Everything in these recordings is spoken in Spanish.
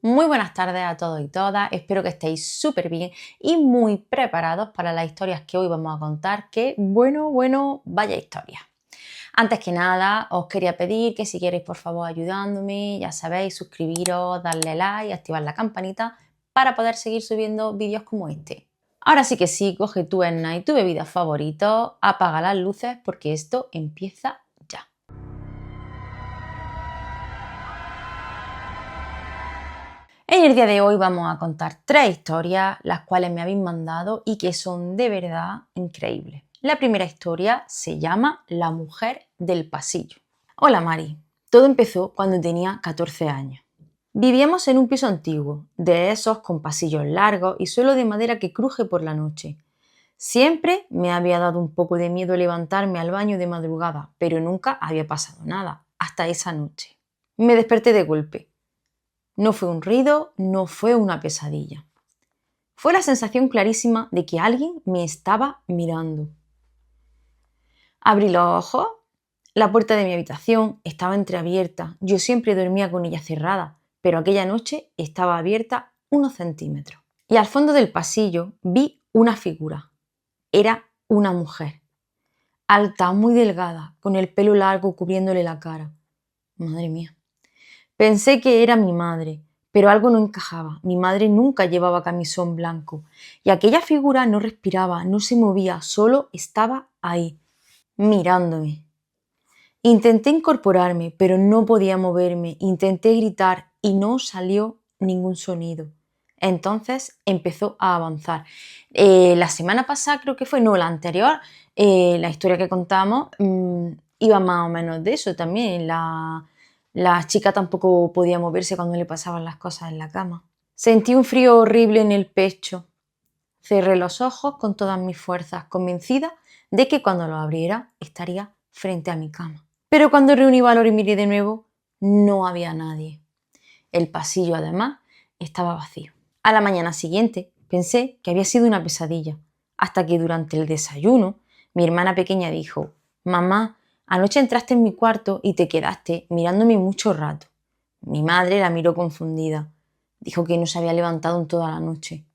Muy buenas tardes a todos y todas, espero que estéis súper bien y muy preparados para las historias que hoy vamos a contar, que vaya historia. Antes que nada, os quería pedir que si queréis por favor ayudándome, ya sabéis, suscribiros, darle like, activar la campanita para poder seguir subiendo vídeos como este. Ahora sí que sí, coge tu Etna y tu bebida favorito, apaga las luces porque esto empieza ya. En el día de hoy vamos a contar 3 historias, las cuales me habéis mandado y que son de verdad increíbles. La primera historia se llama La mujer del pasillo. Hola Mari, todo empezó cuando tenía 14 años. Vivíamos en un piso antiguo, de esos con pasillos largos y suelo de madera que cruje por la noche. Siempre me había dado un poco de miedo levantarme al baño de madrugada, pero nunca había pasado nada, hasta esa noche. Me desperté de golpe. No fue un ruido, no fue una pesadilla. Fue la sensación clarísima de que alguien me estaba mirando. Abrí los ojos. La puerta de mi habitación estaba entreabierta. Yo siempre dormía con ella cerrada, pero aquella noche estaba abierta unos centímetros. Y al fondo del pasillo vi una figura. Era una mujer, alta, muy delgada, con el pelo largo cubriéndole la cara. Madre mía. Pensé que era mi madre, pero algo no encajaba. Mi madre nunca llevaba camisón blanco y aquella figura no respiraba, no se movía, solo estaba ahí, mirándome. Intenté incorporarme, pero no podía moverme. Intenté gritar y no salió ningún sonido. Entonces empezó a avanzar. La semana pasada creo que fue, no, la anterior, la historia que contamos iba más o menos de eso también. La chica tampoco podía moverse cuando le pasaban las cosas en la cama. Sentí un frío horrible en el pecho. Cerré los ojos con todas mis fuerzas, convencida de que cuando los abriera estaría frente a mi cama. Pero cuando reuní valor y miré de nuevo, no había nadie. El pasillo, además, estaba vacío. A la mañana siguiente pensé que había sido una pesadilla, hasta que durante el desayuno mi hermana pequeña dijo: «Mamá, anoche entraste en mi cuarto y te quedaste mirándome mucho rato». Mi madre la miró confundida. Dijo que no se había levantado en toda la noche.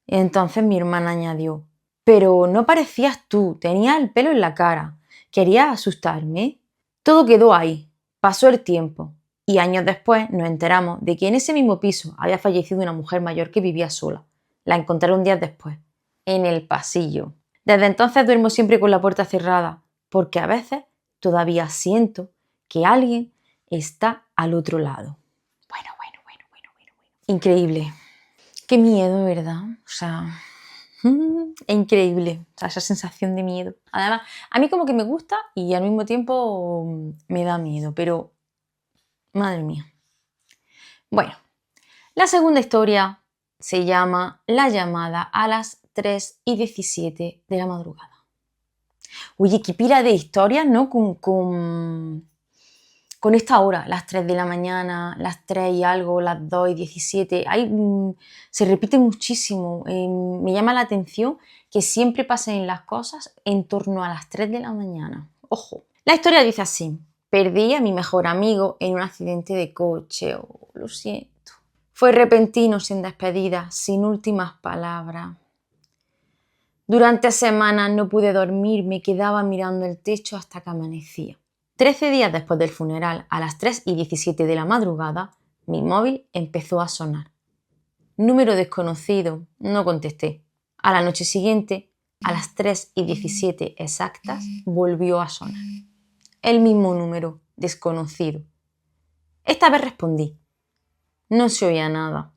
Entonces mi hermana añadió: «Pero no parecías tú, tenías el pelo en la cara. ¿Querías asustarme?». Todo quedó ahí. Pasó el tiempo y años después nos enteramos de que en ese mismo piso había fallecido una mujer mayor que vivía sola. La encontraron días después, en el pasillo. Desde entonces duermo siempre con la puerta cerrada, porque a veces todavía siento que alguien está al otro lado. Bueno. Increíble. Qué miedo, ¿verdad? O sea, es increíble, o sea, esa sensación de miedo. Además, a mí como que me gusta y al mismo tiempo me da miedo, pero madre mía. Bueno, la segunda historia se llama La llamada a las 3:17 de la madrugada. Oye, qué pila de historias, ¿no? Con esta hora, las 3 de la mañana, las 3 y algo, las 2:17, se repite muchísimo. Me llama la atención que siempre pasen las cosas en torno a las 3 de la mañana. Ojo. La historia dice así: perdí a mi mejor amigo en un accidente de coche. Oh, lo siento. Fue repentino, sin despedida, sin últimas palabras. Durante semanas no pude dormir, me quedaba mirando el techo hasta que amanecía. 13 días después del funeral, a las 3:17 de la madrugada, mi móvil empezó a sonar. Número desconocido, no contesté. A la noche siguiente, a las 3:17 exactas, volvió a sonar. El mismo número, desconocido. Esta vez respondí. No se oía nada,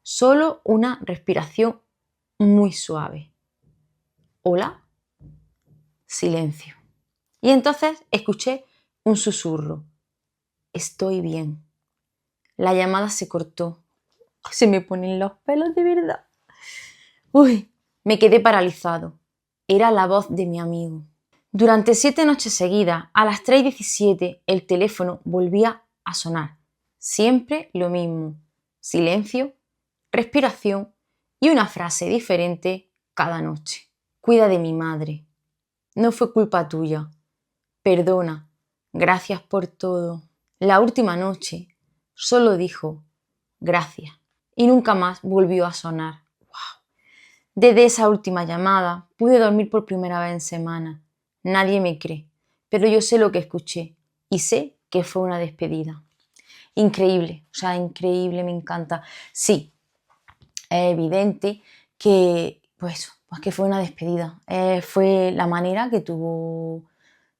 solo una respiración muy suave. ¿Hola? Silencio. Y entonces escuché un susurro. Estoy bien. La llamada se cortó. Se me ponen los pelos de verdad. Uy, me quedé paralizado. Era la voz de mi amigo. Durante 7 noches seguidas, a las 3:17, el teléfono volvía a sonar. Siempre lo mismo. Silencio, respiración y una frase diferente cada noche. Cuida de mi madre. No fue culpa tuya. Perdona. Gracias por todo. La última noche solo dijo: gracias. Y nunca más volvió a sonar. ¡Wow! Desde esa última llamada pude dormir por primera vez en semanas. Nadie me cree, pero yo sé lo que escuché y sé que fue una despedida. Increíble, o sea, increíble, me encanta. Sí, es evidente que, pues que fue una despedida. Fue la manera que tuvo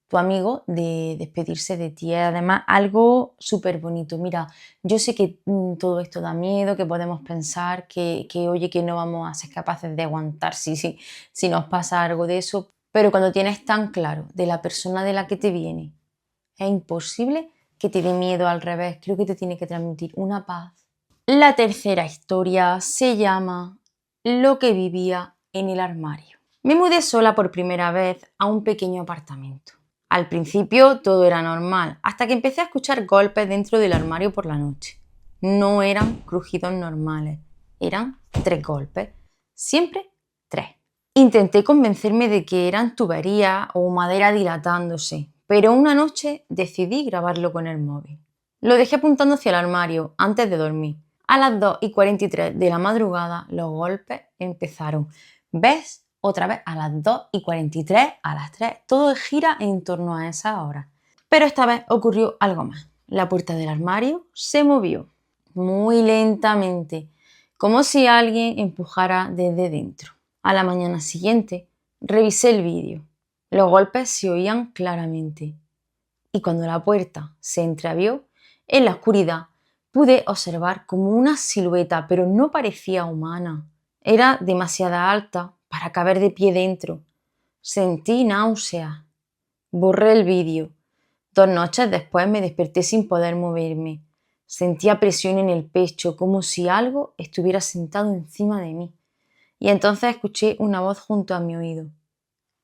tu amigo de despedirse de ti. Es además algo súper bonito. Mira, yo sé que todo esto da miedo, que podemos pensar oye, que no vamos a ser capaces de aguantar si nos pasa algo de eso, pero cuando tienes tan claro de la persona de la que te viene, es imposible que te dé miedo, al revés. Creo que te tiene que transmitir una paz. La tercera historia se llama Lo que vivía en el armario. Me mudé sola por primera vez a un pequeño apartamento. Al principio todo era normal, hasta que empecé a escuchar golpes dentro del armario por la noche. No eran crujidos normales, eran 3 golpes. Siempre 3. Intenté convencerme de que eran tuberías o madera dilatándose, pero una noche decidí grabarlo con el móvil. Lo dejé apuntando hacia el armario antes de dormir. A las 2:43 de la madrugada los golpes empezaron. ¿Ves? Otra vez a las 2:43, a las 3, todo gira en torno a esa hora. Pero esta vez ocurrió algo más. La puerta del armario se movió muy lentamente, como si alguien empujara desde dentro. A la mañana siguiente revisé el vídeo. Los golpes se oían claramente. Y cuando la puerta se entreabrió, en la oscuridad pude observar como una silueta, pero no parecía humana. Era demasiado alta para caber de pie dentro. Sentí náuseas. Borré el vídeo. 2 noches después me desperté sin poder moverme. Sentía presión en el pecho, como si algo estuviera sentado encima de mí. Y entonces escuché una voz junto a mi oído.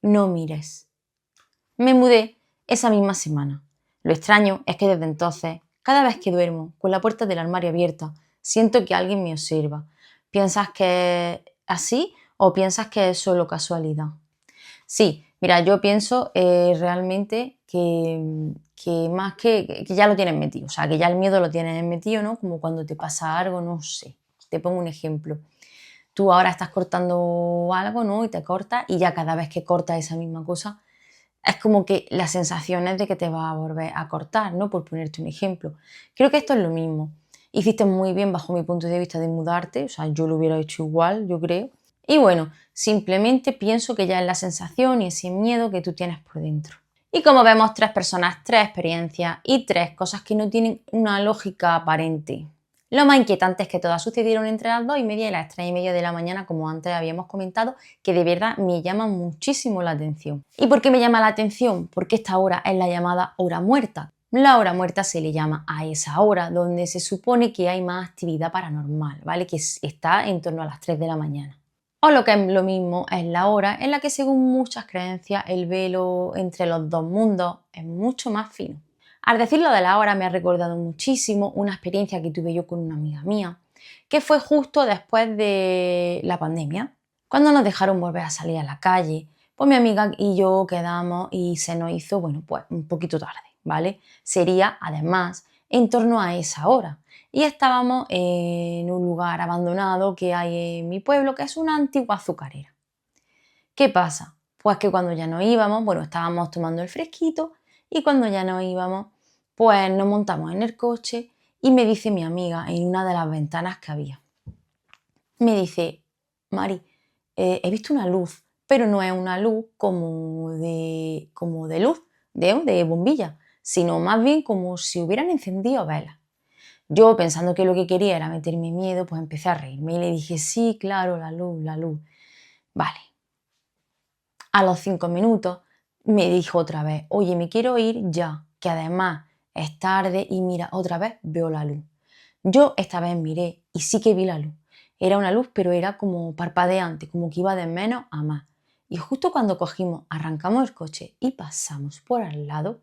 No mires. Me mudé esa misma semana. Lo extraño es que desde entonces, cada vez que duermo con la puerta del armario abierta, siento que alguien me observa. ¿Piensas que es así o piensas que es solo casualidad? Sí, mira, yo pienso realmente que más que ya lo tienes metido, o sea, que ya el miedo lo tienes metido, ¿no? Como cuando te pasa algo, no sé. Te pongo un ejemplo. Tú ahora estás cortando algo, ¿no? Y te cortas y ya cada vez que cortas esa misma cosa, es como que la sensación es de que te va a volver a cortar, ¿no? Por ponerte un ejemplo. Creo que esto es lo mismo. Hiciste muy bien bajo mi punto de vista de mudarte, o sea, yo lo hubiera hecho igual, yo creo. Y bueno, simplemente pienso que ya es la sensación y ese miedo que tú tienes por dentro. Y como vemos, 3 personas, 3 experiencias y 3 cosas que no tienen una lógica aparente. Lo más inquietante es que todas sucedieron entre las 2:30 y las 3:30 de la mañana, como antes habíamos comentado, que de verdad me llama muchísimo la atención. ¿Y por qué me llama la atención? Porque esta hora es la llamada hora muerta. La hora muerta se le llama a esa hora donde se supone que hay más actividad paranormal, ¿vale? Que está en torno a las 3 de la mañana. O lo que es lo mismo es la hora en la que, según muchas creencias, el velo entre los dos mundos es mucho más fino. Al decirlo de la hora me ha recordado muchísimo una experiencia que tuve yo con una amiga mía, que fue justo después de la pandemia, cuando nos dejaron volver a salir a la calle. Pues mi amiga y yo quedamos y se nos hizo, bueno, pues un poquito tarde, ¿vale? Sería, además, en torno a esa hora. Y estábamos en un lugar abandonado que hay en mi pueblo, que es una antigua azucarera. ¿Qué pasa? Pues que cuando ya nos íbamos, bueno, estábamos tomando el fresquito y cuando ya nos íbamos, pues nos montamos en el coche y me dice mi amiga en una de las ventanas que había. Me dice, Mari, he visto una luz, pero no es una luz como de luz, de bombilla, sino más bien como si hubieran encendido velas. Yo, pensando que lo que quería era meterme miedo, pues empecé a reírme y le dije, sí, claro, la luz, la luz. Vale. A los 5 minutos me dijo otra vez, oye, me quiero ir ya, que además es tarde y mira, otra vez veo la luz. Yo esta vez miré y sí que vi la luz. Era una luz, pero era como parpadeante, como que iba de menos a más. Y justo cuando arrancamos el coche y pasamos por al lado,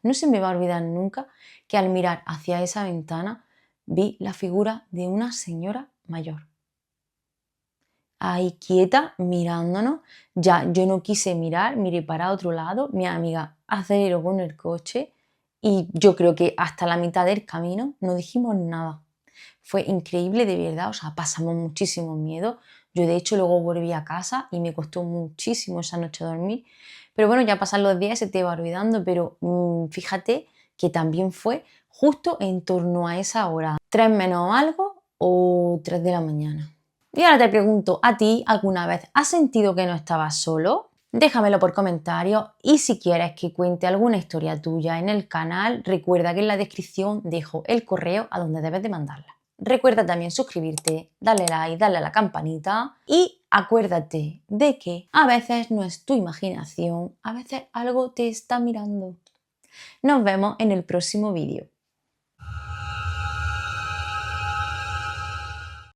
no se me va a olvidar nunca que al mirar hacia esa ventana vi la figura de una señora mayor ahí quieta mirándonos. Ya yo no quise mirar, miré para otro lado, mi amiga aceleró con el coche y yo creo que hasta la mitad del camino no dijimos nada. Fue increíble, de verdad, o sea, pasamos muchísimo miedo. Yo de hecho luego volví a casa y me costó muchísimo esa noche dormir. Pero bueno, ya pasan los días y se te va olvidando, pero fíjate que también fue justo en torno a esa hora, 3 menos algo o 3 de la mañana. Y ahora te pregunto, ¿a ti alguna vez has sentido que no estabas solo? Déjamelo por comentarios y si quieres que cuente alguna historia tuya en el canal, recuerda que en la descripción dejo el correo a donde debes de mandarla. Recuerda también suscribirte, darle like, darle a la campanita y acuérdate de que a veces no es tu imaginación, a veces algo te está mirando. Nos vemos en el próximo vídeo.